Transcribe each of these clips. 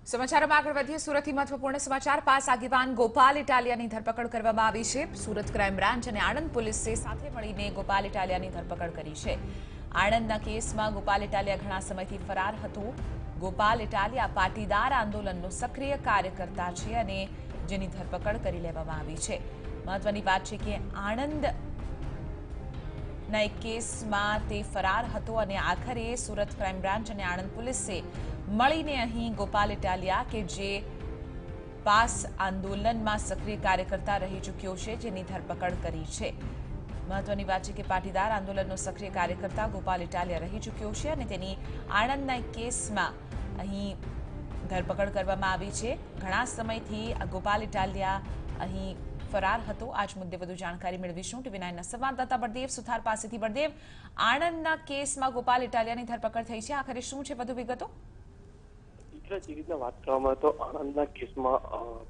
સમાચારોમાં આગળ વધીએ સુરતથી મહત્વપૂર્ણ સમાચાર પાસ આગેવાન ગોપાલ ઇટાલિયાની ધરપકડ કરવામાં આવી છે। સુરત ક્રાઇમ બ્રાન્ચ અને આણંદ પોલીસે સાથે મળીને ગોપાલ ઇટાલિયાની ધરપકડ કરી છે। આણંદના કેસમાં ગોપાલ ઇટાલિયા ઘણા સમયથી ફરાર હતો। ગોપાલ ઇટાલિયા પાટીદાર આંદોલનનો સક્રિય કાર્યકર્તા છે અને જેની ધરપકડ કરી લેવામાં આવી છે। મહત્વની વાત છે કે આણંદના એક કેસમાં તે ફરાર હતો અને આખરે સુરત ક્રાઇમ બ્રાન્ચ અને આણંદ પોલીસે મળીને અહીં ગોપાલ ઇટાલિયા કે જે પાસ આંદોલનમાં સક્રિય કાર્યકર્તા રહી ચૂક્યો છે જેની ધરપકડ કરી છે। મહત્વની વાત છે કે પાટીદાર આંદોલનનો સક્રિય કાર્યકર્તા ગોપાલ ઇટાલિયા રહી ચૂક્યો છે અને તેની આણંદના એક કેસમાં અહીં ધરપકડ કરવામાં આવી છે। ઘણા સમયથી ગોપાલ ઇટાલિયા અહીં ફરાર હતો। આજ મુદ્દે વધુ જાણકારી મેળવીશું ટીવી 9ના સંવાદદાતા બળદેવ સુથાર પાસેથી। બળદેવ, આણંદના કેસમાં ગોપાલ ઇટાલિયાની ધરપકડ થઈ છે, આખરે શું છે વધુ વિગતો? જે રીતના વાત કરવામાં તો આણંદના કેસમાં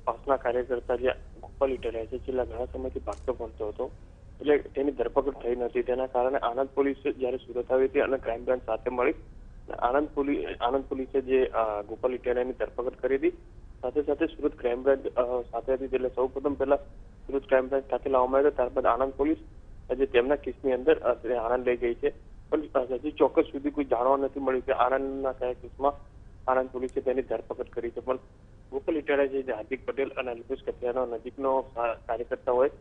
પાસના કાર્યકર્તા જે ગોપાલ ઇટાલિયા છે છેલ્લા ઘણા સમયથી ભાગતો ફરતો હતો, એટલે તેની ધરપકડ થઈ નથી। તેના કારણે આણંદ પોલીસ જયારે સુરત આવી હતી અને ક્રાઇમ બ્રાન્ચ સાથે મળી આણંદ પોલીસે જે ગોપાલ ઇટાલિયાની ધરપકડ કરી હતી, સાથે સાથે સુરત ક્રાઇમ બ્રાન્ચ સાથે હતી। એટલે સૌ પ્રથમ પહેલા સુરત ક્રાઇમ બ્રાન્ચ સાથે લાવવામાં આવ્યો, ત્યારબાદ આણંદ પોલીસ જે તેમના કેસની અંદર આણંદ લઈ ગઈ છે। પણ હજી ચોક્કસ સુધી કોઈ જાણવા નથી મળ્યું કે આણંદના કયા કેસમાં આણંદ પોલીસે તેની ધરપકડ કરી છે। પણ ગોપાલ ઇટાલિયા જે હાર્દિક પટેલ અને અલ્પેશ કથિરિયાનો નજીકનો કાર્યકર્તા હોય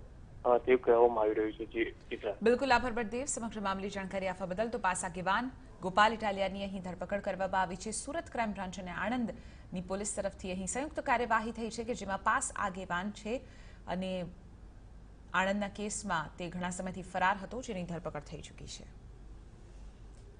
તેવું કહેવામાં આવી રહ્યું છે। બિલકુલ, આભાર બળદેવ સમગ્ર મામલે જાણકારી આપવા બદલ। તો પાસ આગેવાન ગોપાલ ઇટાલિયાની અહીં ધરપકડ કરવામાં આવી છે। સુરત ક્રાઇમ બ્રાન્ચ અને આણંદની પોલીસ તરફથી અહીં સંયુક્ત કાર્યવાહી થઈ છે કે જેમાં પાસ આગેવાન છે અને આણંદના કેસમાં તે ઘણા સમયથી ફરાર હતો જેની ધરપકડ થઈ ચૂકી છે।